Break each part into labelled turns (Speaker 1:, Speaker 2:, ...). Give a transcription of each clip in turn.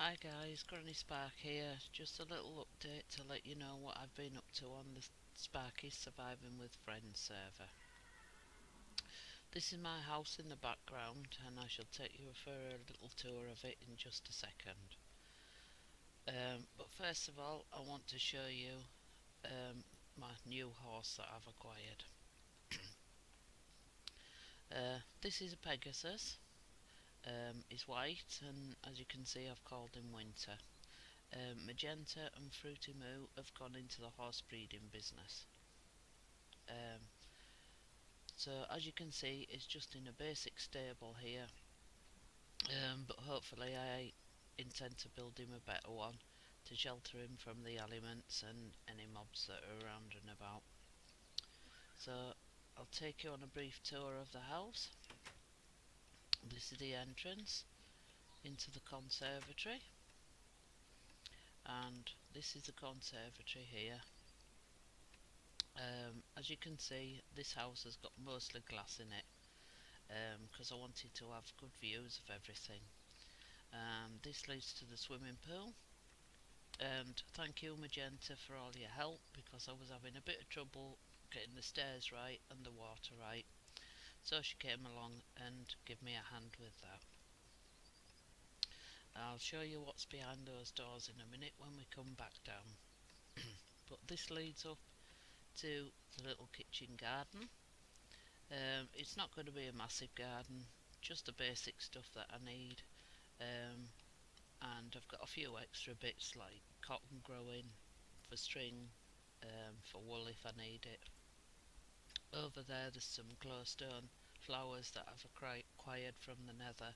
Speaker 1: Hi guys, Granny Spark here. Just a little update to let you know what I've been up to on the Sparky's Surviving with Friends server. This is my house in the background and I shall take you for a little tour of it in just a second. But first of all I want to show you my new horse that I've acquired. This is a Pegasus. He's white and as you can see I've called him Winter. Magenta and Fruity Moo have gone into the horse breeding business. So as you can see, it's just in a basic stable here, but hopefully I intend to build him a better one to shelter him from the elements and any mobs that are around and about. So I'll take you on a brief tour of the house. This is the entrance into the conservatory, and this is the conservatory here. As you can see, this house has got mostly glass in it because I wanted to have good views of everything. This leads to the swimming pool, and thank you Magenta for all your help because I was having a bit of trouble getting the stairs right and the water right, so she came along and gave me a hand with that. I'll show you what's behind those doors in a minute when we come back down. But this leads up to the little kitchen garden. It's not going to be a massive garden, just the basic stuff that I need, and I've got a few extra bits like cotton growing for string, for wool if I need it. Over there's some glowstone flowers that I've acquired from the nether,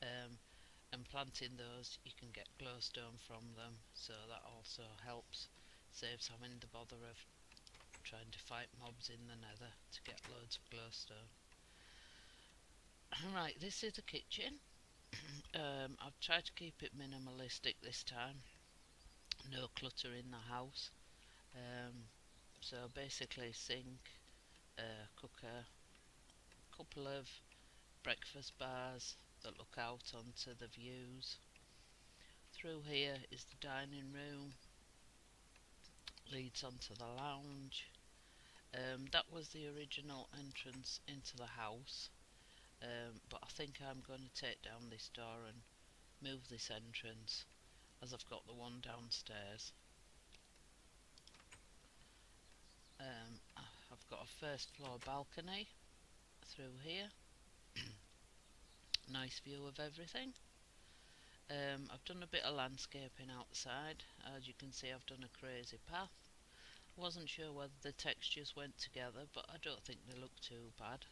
Speaker 1: and planting those you can get glowstone from them, so that also helps, saves having the bother of trying to fight mobs in the nether to get loads of glowstone. Right, this is the kitchen. I've tried to keep it minimalistic this time, no clutter in the house. So basically sink, cooker, couple of breakfast bars that look out onto the views. Through here is the dining room, leads onto the lounge. That was the original entrance into the house, but I think I'm going to take down this door and move this entrance as I've got the one downstairs. I've got a first floor balcony through here. Nice view of everything. I've done a bit of landscaping outside. As you can see, I've done a crazy path. Wasn't sure whether the textures went together, but I don't think they look too bad.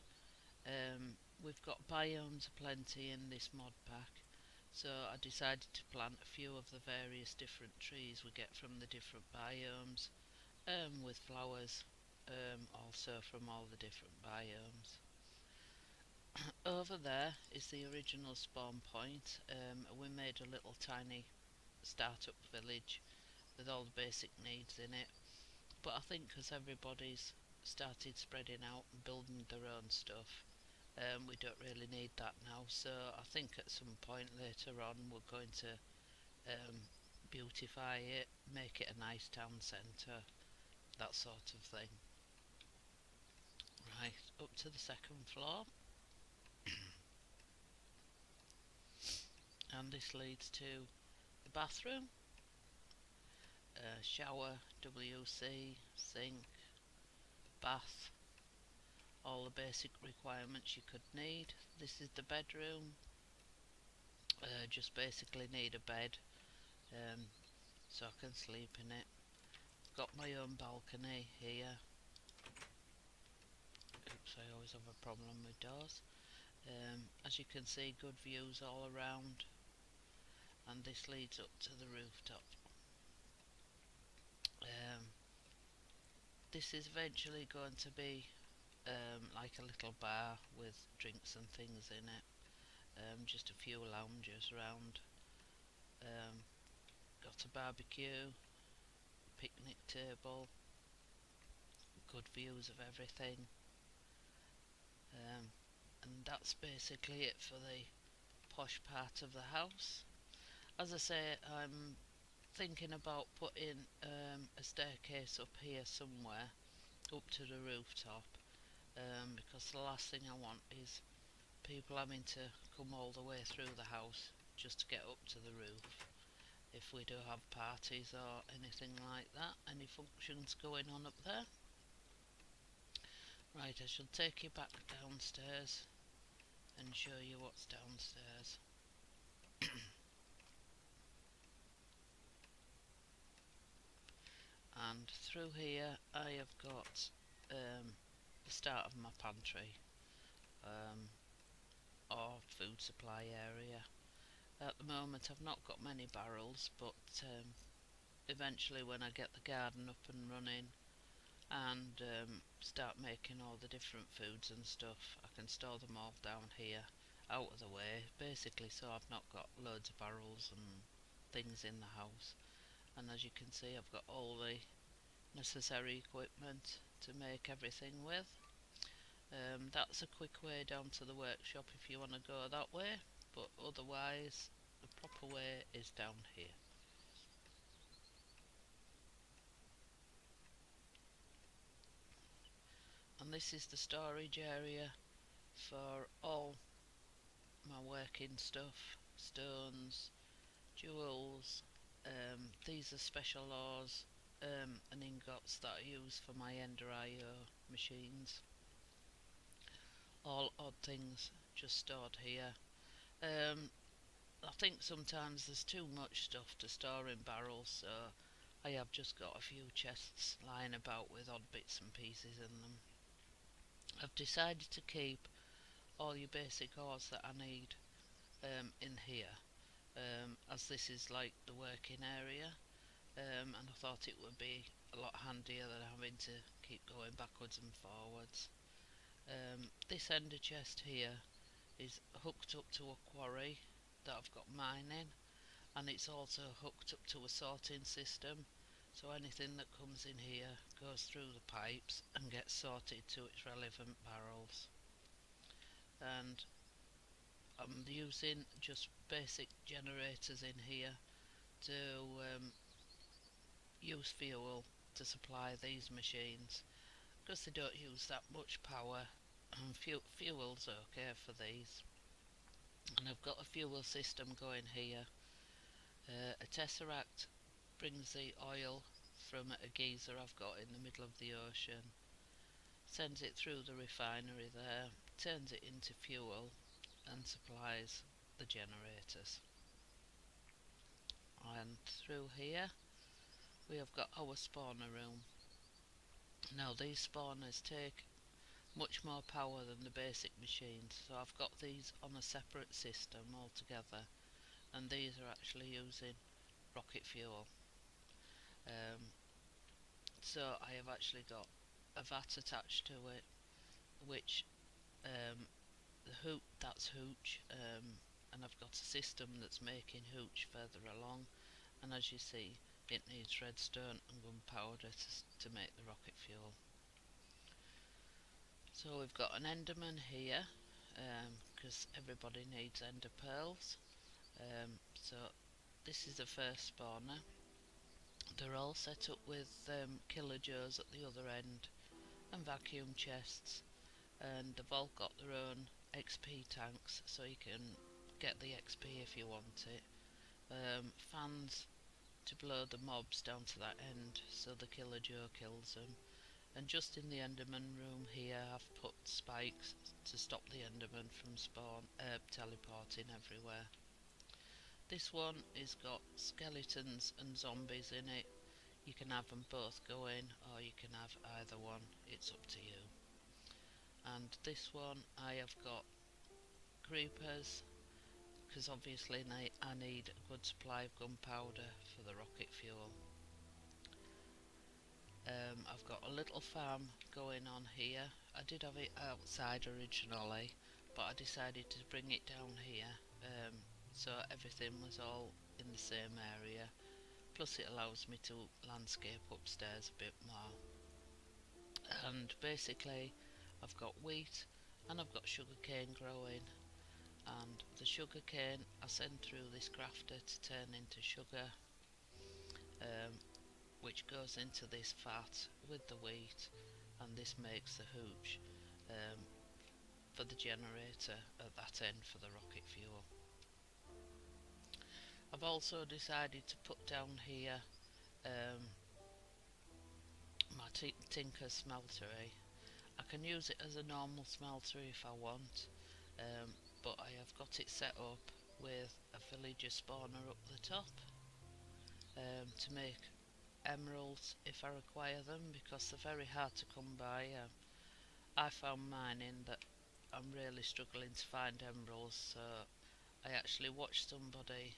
Speaker 1: We've got biomes aplenty in this mod pack, so I decided to plant a few of the various different trees we get from the different biomes, with flowers, also from all the different biomes. Over there is the original spawn point. We made a little tiny startup village with all the basic needs in it, but I think because everybody's started spreading out and building their own stuff, we don't really need that now, so I think at some point later on we're going to beautify it, make it a nice town centre, that sort of thing. Right, up to the second floor, and this leads to the bathroom, shower, WC, sink, bath, all the basic requirements you could need. This is the bedroom, just basically need a bed, so I can sleep in it. Got my own balcony here. Oops, I always have a problem with doors. As you can see, good views all around, and this leads up to the rooftop. This is eventually going to be like a little bar with drinks and things in it. Just a few loungers around. Got a barbecue, picnic table, good views of everything. And that's basically it for the posh part of the house. As I say, I'm thinking about putting a staircase up here somewhere, up to the rooftop, because the last thing I want is people having to come all the way through the house just to get up to the roof. If we do have parties or anything like that, any functions going on up there. Right, I shall take you back downstairs and show you what's downstairs. And through here I have got the start of my pantry, um, or food supply area. At the moment I've not got many barrels, but eventually when I get the garden up and running and start making all the different foods and stuff, I can store them all down here out of the way, basically, so I've not got loads of barrels and things in the house. And as you can see, I've got all the necessary equipment to make everything with. That's a quick way down to the workshop if you want to go that way, but otherwise the proper way is down here. And this is the storage area for all my working stuff, stones, jewels. These are special ores and ingots that I use for my Ender IO machines. All odd things just stored here. I think sometimes there's too much stuff to store in barrels, so I have just got a few chests lying about with odd bits and pieces in them. I've decided to keep all your basic ores that I need in here, as this is like the working area, and I thought it would be a lot handier than having to keep going backwards and forwards. This ender chest here is hooked up to a quarry that I've got mining, and it's also hooked up to a sorting system, so anything that comes in here goes through the pipes and gets sorted to its relevant barrels. And I'm using just basic generators in here to use fuel to supply these machines, because they don't use that much power, and fuel's okay for these. And I've got a fuel system going here. A tesseract brings the oil from a geyser I've got in the middle of the ocean, sends it through the refinery there, turns it into fuel and supplies the generators. And through here we have got our spawner room. Now these spawners take much more power than the basic machines, so I've got these on a separate system altogether, and these are actually using rocket fuel. So I have actually got a vat attached to it, which that's hooch, and I've got a system that's making hooch further along, and as you see, it needs redstone and gunpowder to make the rocket fuel. So we've got an enderman here, because everybody needs ender pearls. So this is the first spawner. They're all set up with killer joes at the other end and vacuum chests, and they've all got their own XP tanks, so you can get the XP if you want it. Fans to blow the mobs down to that end so the killer joe kills them. And just in the enderman room here I've put spikes to stop the enderman from teleporting everywhere. This one is got skeletons and zombies in it. You can have them both going, or you can have either one, it's up to you. And this one I have got creepers, because obviously I need a good supply of gunpowder for the rocket fuel. I've got a little farm going on here. I did have it outside originally, but I decided to bring it down here, so everything was all in the same area. Plus it allows me to landscape upstairs a bit more. And basically I've got wheat and I've got sugarcane growing, And the sugar cane I send through this grafter to turn into sugar, um, which goes into this vat with the wheat, and this makes the hooch for the generator at that end for the rocket fuel. I've also decided to put down here my Tinker smeltery. I can use it as a normal smelter if I want, but I have got it set up with a villager spawner up the top to make emeralds if I require them, because they're very hard to come by. I found mine in that I'm really struggling to find emeralds, so I actually watched somebody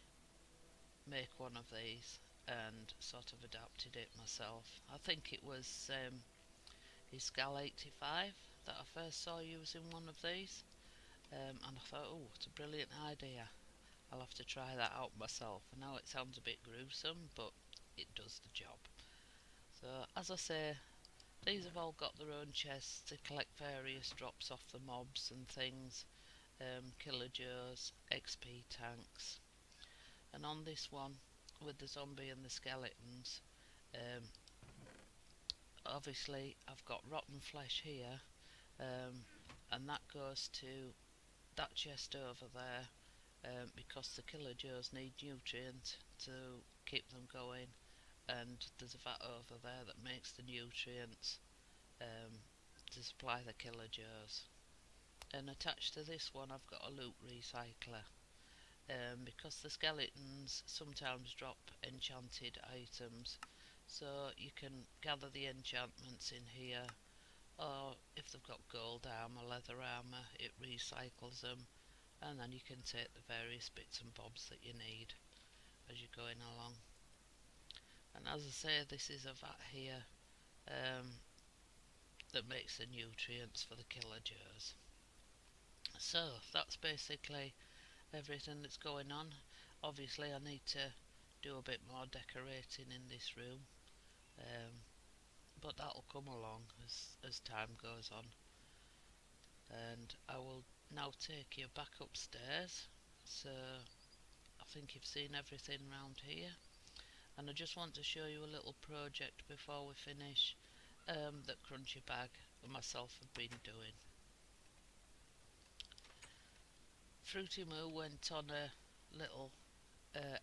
Speaker 1: make one of these and sort of adapted it myself. I think it was his Gal 85 that I first saw using one of these, and I thought, oh, it's a brilliant idea. I'll have to try that out myself. I know it sounds a bit gruesome, but it does the job. So, as I say, these have all got their own chests to collect various drops off the mobs and things, killer joes, XP tanks. And on this one, with the zombie and the skeletons, um, obviously I've got rotten flesh here, and that goes to that chest over there, because the killer joes need nutrient to keep them going, and there's a vat over there that makes the nutrients to supply the killer joes. And attached to this one I've got a loot recycler, because the skeletons sometimes drop enchanted items, so you can gather the enchantments in here, or if they've got gold armour, leather armour, it recycles them, and then you can take the various bits and bobs that you need as you're going along. And as I say, this is a vat here that makes the nutrients for the killer joes. So that's basically everything that's going on. Obviously I need to do a bit more decorating in this room, but that'll come along as time goes on. And I will now take you back upstairs. So I think you've seen everything around here, and I just want to show you a little project before we finish that Crunchy Bag and myself have been doing. Fruity Moo went on a little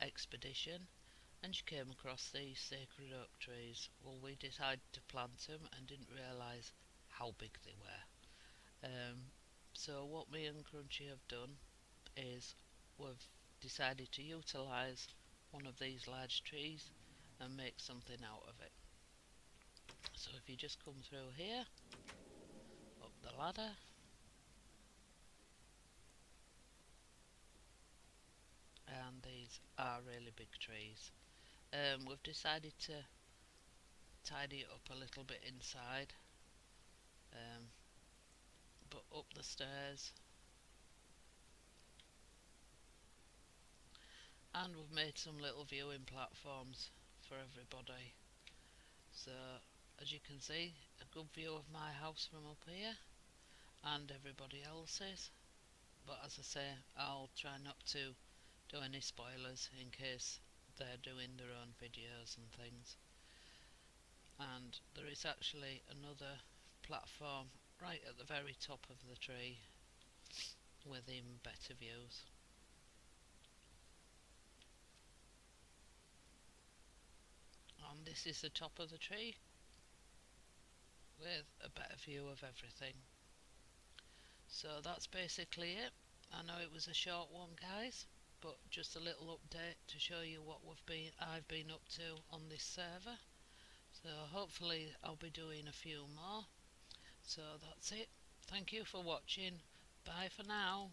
Speaker 1: expedition, and she came across these sacred oak trees. Well, we decided to plant them and didn't realise how big they were. So what me and Crunchy have done is we've decided to utilise one of these large trees and make something out of it. So if you just come through here, up the ladder, and these are really big trees. We've decided to tidy it up a little bit inside, but up the stairs, and we've made some little viewing platforms for everybody. So as you can see, a good view of my house from up here and everybody else's. But as I say, I'll try not to do any spoilers in case they're doing their own videos and things. And there is actually another platform right at the very top of the tree with even better views. And this is the top of the tree with a better view of everything. So that's basically it. I know it was a short one, guys, but just a little update to show you what I've been up to on this server. So hopefully I'll be doing a few more. So that's it. Thank you for watching. Bye for now.